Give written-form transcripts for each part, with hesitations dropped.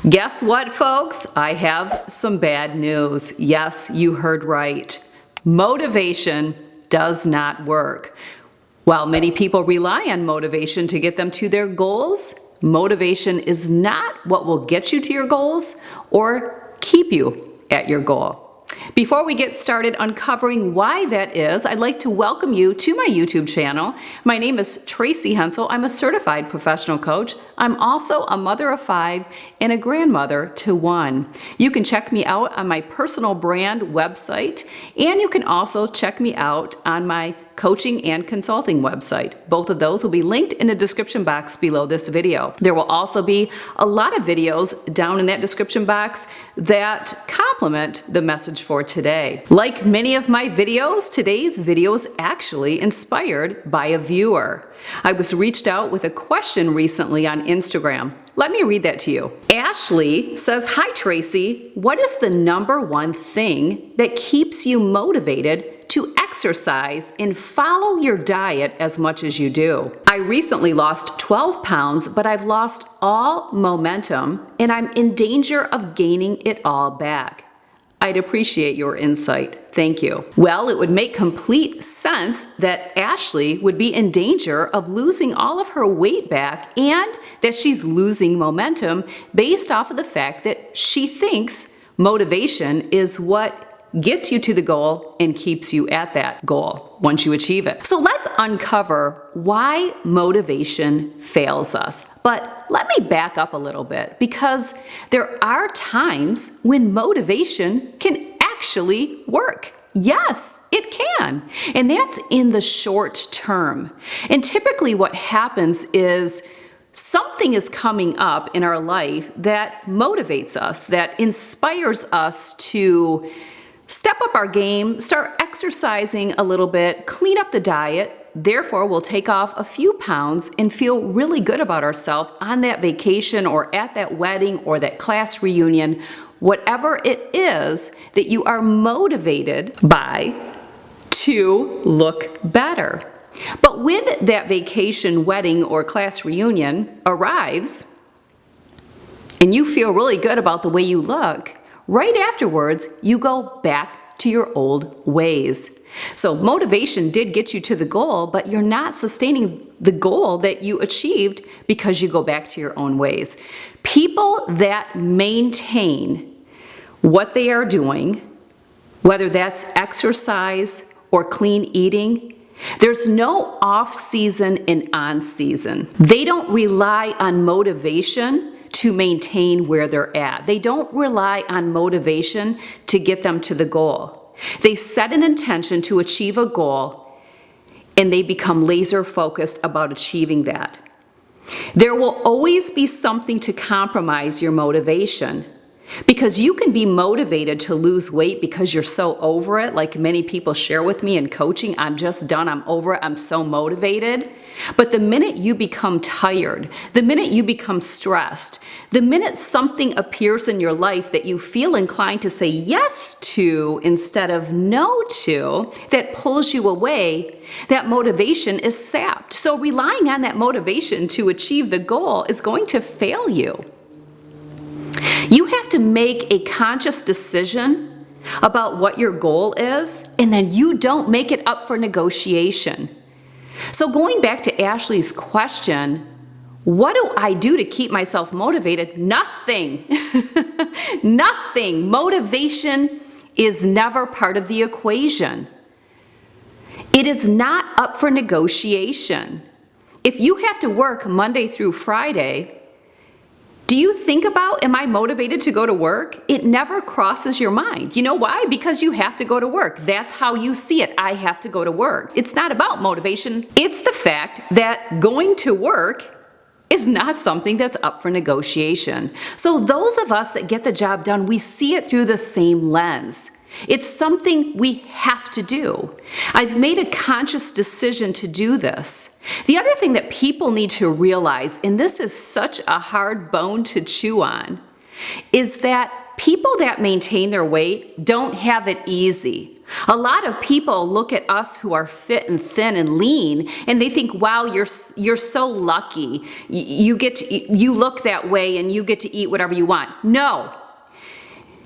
Guess what, folks? I have some bad news. Yes, you heard right. Motivation does not work. While many people rely on motivation to get them to their goals, motivation is not what will get you to your goals or keep you at your goal. Before we get started uncovering why that is, I'd like to welcome you to my YouTube channel. My name is Tracy Hensel. I'm a certified professional coach. I'm also a mother of 5 and a grandmother to 1. You can check me out on my personal brand website, and you can also check me out on my coaching and consulting website. Both of those will be linked in the description box below this video. There will also be a lot of videos down in that description box that complement the message for today. Like many of my videos, today's video is actually inspired by a viewer. I was reached out with a question recently on Instagram. Let me read that to you. Ashley says, "Hi Tracy, what is the #1 thing that keeps you motivated to exercise and follow your diet as much as you do? I recently lost 12 pounds, but I've lost all momentum and I'm in danger of gaining it all back. I'd appreciate your insight. Thank you." Well, it would make complete sense that Ashley would be in danger of losing all of her weight back and that she's losing momentum based off of the fact that she thinks motivation is what gets you to the goal and keeps you at that goal once you achieve it. So let's uncover why motivation fails us. But let me back up a little bit, because there are times when motivation can actually work. Yes, it can. And that's in the short term. And typically what happens is something is coming up in our life that motivates us, that inspires us to step up our game, start exercising a little bit, clean up the diet. Therefore, we'll take off a few pounds and feel really good about ourselves on that vacation or at that wedding or that class reunion, whatever it is that you are motivated by to look better. But when that vacation, wedding, or class reunion arrives and you feel really good about the way you look, right afterwards, you go back to your old ways. So motivation did get you to the goal, but you're not sustaining the goal that you achieved because you go back to your own ways. People that maintain what they are doing, whether that's exercise or clean eating, there's no off-season and on-season. They don't rely on motivation to maintain where they're at. They don't rely on motivation to get them to the goal. They set an intention to achieve a goal and they become laser focused about achieving that. There will always be something to compromise your motivation, because you can be motivated to lose weight because you're so over it, like many people share with me in coaching. I'm just done, I'm over it, I'm so motivated. But the minute you become tired, the minute you become stressed, the minute something appears in your life that you feel inclined to say yes to instead of no to, that pulls you away, that motivation is sapped. So relying on that motivation to achieve the goal is going to fail you. You have to make a conscious decision about what your goal is, and then you don't make it up for negotiation. So going back to Ashley's question, what do I do to keep myself motivated? Nothing. Nothing. Motivation is never part of the equation. It is not up for negotiation. If you have to work Monday through Friday, do you think about, am I motivated to go to work? It never crosses your mind. You know why? Because you have to go to work. That's how you see it. I have to go to work. It's not about motivation. It's the fact that going to work is not something that's up for negotiation. So those of us that get the job done, we see it through the same lens. It's something we have to do. I've made a conscious decision to do this. The other thing that people need to realize, and this is such a hard bone to chew on, is that people that maintain their weight don't have it easy. A lot of people look at us who are fit and thin and lean, and they think, wow, you're so lucky. You look that way and you get to eat whatever you want. No.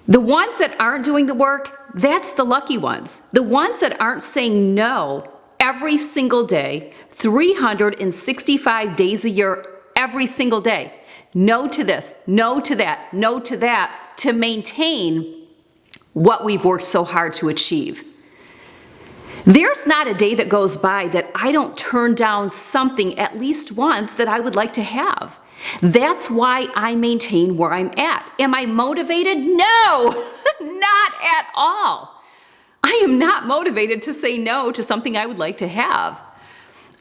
The ones that aren't doing the work, that's the lucky ones. The ones that aren't saying no every single day, 365 days a year, every single day. No to this, no to that, no to that, to maintain what we've worked so hard to achieve. There's not a day that goes by that I don't turn down something at least once that I would like to have. That's why I maintain where I'm at. Am I motivated? No, not at all. I am not motivated to say no to something I would like to have.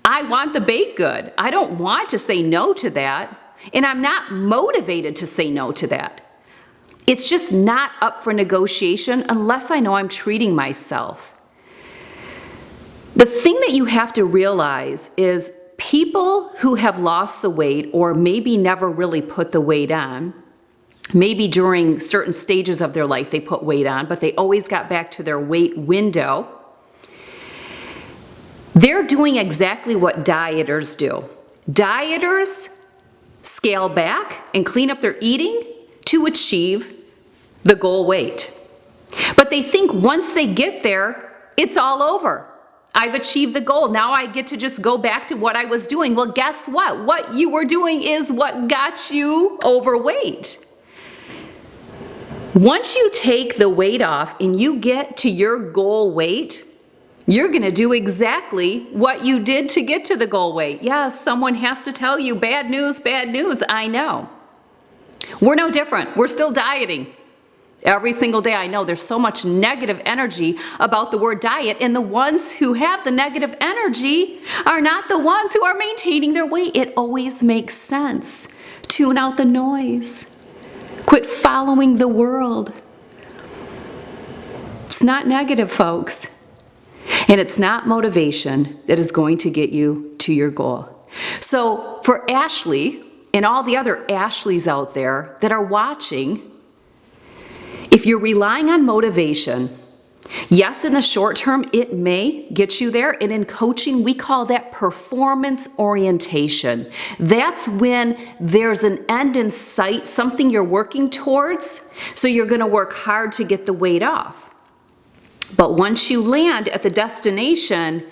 I want the baked good. I don't want to say no to that, and I'm not motivated to say no to that. It's just not up for negotiation unless I know I'm treating myself. The thing that you have to realize is people who have lost the weight or maybe never really put the weight on, maybe during certain stages of their life they put weight on, but they always got back to their weight window, they're doing exactly what dieters do. Dieters scale back and clean up their eating to achieve the goal weight. But they think once they get there, it's all over. I've achieved the goal. Now I get to just go back to what I was doing. Well, guess what? What you were doing is what got you overweight. Once you take the weight off and you get to your goal weight, you're going to do exactly what you did to get to the goal weight. Yes, someone has to tell you, bad news, I know. We're no different. We're still dieting. Every single day I know there's so much negative energy about the word diet, and the ones who have the negative energy are not the ones who are maintaining their weight. It always makes sense. Tune out the noise. Quit following the world. It's not negative, folks. And it's not motivation that is going to get you to your goal. So for Ashley and all the other Ashleys out there that are watching, if you're relying on motivation, yes, in the short term, it may get you there. And in coaching, we call that performance orientation. That's when there's an end in sight, something you're working towards. So you're going to work hard to get the weight off. But once you land at the destination,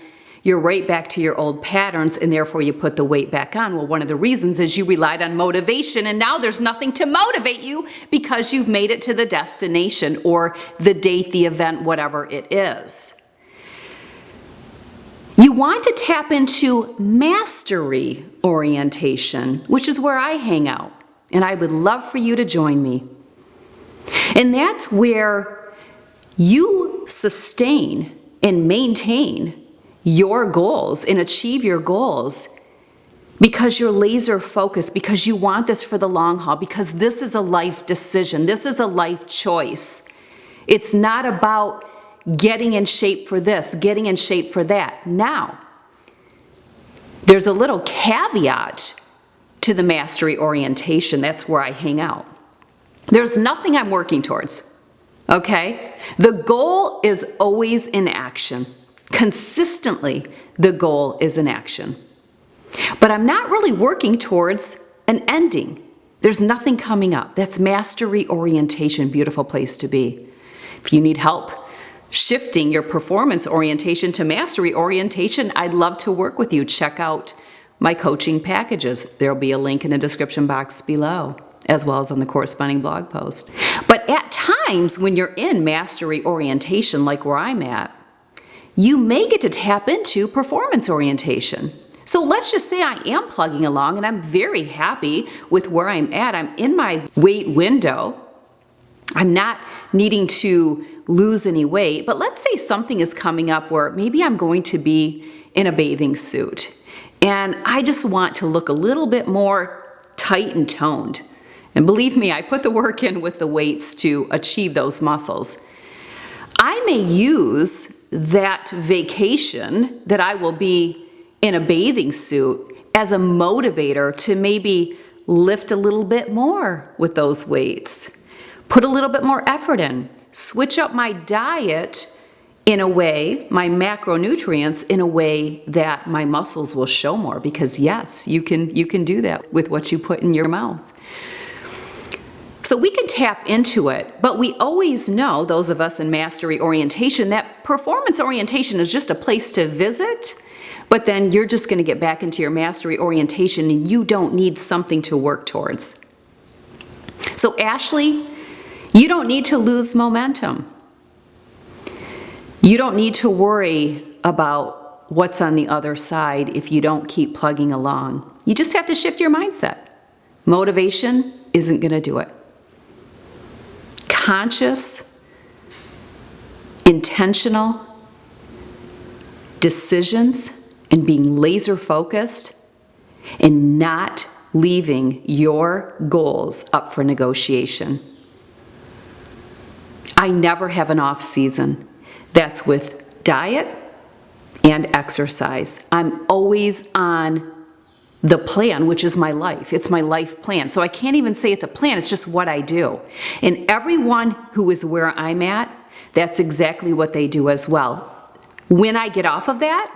you're right back to your old patterns, and therefore you put the weight back on. Well, one of the reasons is you relied on motivation, and now there's nothing to motivate you because you've made it to the destination or the date, the event, whatever it is. You want to tap into mastery orientation, which is where I hang out, and I would love for you to join me. And that's where you sustain and maintain your goals and achieve your goals because you're laser focused, because you want this for the long haul, because this is a life decision. This is a life choice. It's not about getting in shape for this, getting in shape for that. Now, there's a little caveat to the mastery orientation. That's where I hang out. There's nothing I'm working towards. Okay? The goal is always in action. Consistently, the goal is in action. But I'm not really working towards an ending. There's nothing coming up. That's mastery orientation, beautiful place to be. If you need help shifting your performance orientation to mastery orientation, I'd love to work with you. Check out my coaching packages. There'll be a link in the description box below, as well as on the corresponding blog post. But at times when you're in mastery orientation, like where I'm at, you may get to tap into performance orientation. So let's just say I am plugging along and I'm very happy with where I'm at. I'm in my weight window. I'm not needing to lose any weight, but let's say something is coming up where maybe I'm going to be in a bathing suit and I just want to look a little bit more tight and toned. And believe me, I put the work in with the weights to achieve those muscles. I may use that vacation that I will be in a bathing suit as a motivator to maybe lift a little bit more with those weights. put a little bit more effort in, switch up my diet in a way, my macronutrients in a way that my muscles will show more, because yes, you can do that with what you put in your mouth. So we can tap into it, but we always know, those of us in mastery orientation, that performance orientation is just a place to visit, but then you're just going to get back into your mastery orientation and you don't need something to work towards. So Ashley, you don't need to lose momentum. You don't need to worry about what's on the other side if you don't keep plugging along. You just have to shift your mindset. Motivation isn't going to do it. Conscious, intentional decisions and being laser focused and not leaving your goals up for negotiation. I never have an off season. That's with diet and exercise. I'm always on the plan, which is my life. It's my life plan. So I can't even say it's a plan, it's just what I do. And everyone who is where I'm at, that's exactly what they do as well. When I get off of that,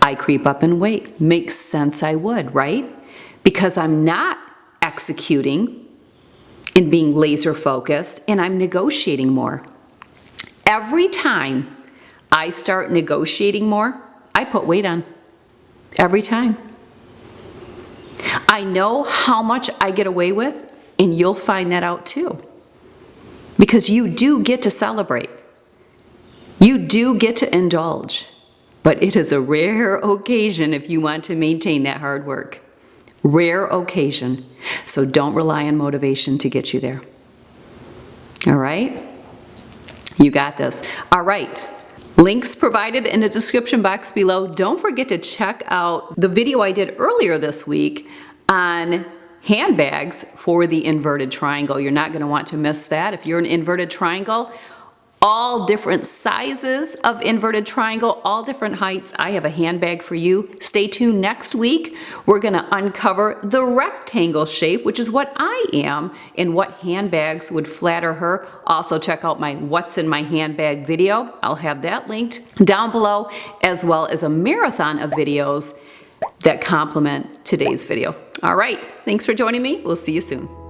I creep up in weight. Makes sense I would, right? Because I'm not executing and being laser focused, and I'm negotiating more. Every time I start negotiating more, I put weight on. Every time. I know how much I get away with, and you'll find that out too. Because you do get to celebrate. You do get to indulge. But it is a rare occasion if you want to maintain that hard work. Rare occasion. So don't rely on motivation to get you there. All right? You got this. All right. Links provided in the description box below. Don't forget to check out the video I did earlier this week on handbags for the inverted triangle. You're not going to want to miss that. If you're an inverted triangle, all different sizes of inverted triangle, all different heights, I have a handbag for you. Stay tuned next week. We're going to uncover the rectangle shape, which is what I am, and what handbags would flatter her. Also check out my What's in My Handbag video. I'll have that linked down below, as well as a marathon of videos that complement today's video. All right, thanks for joining me. We'll see you soon.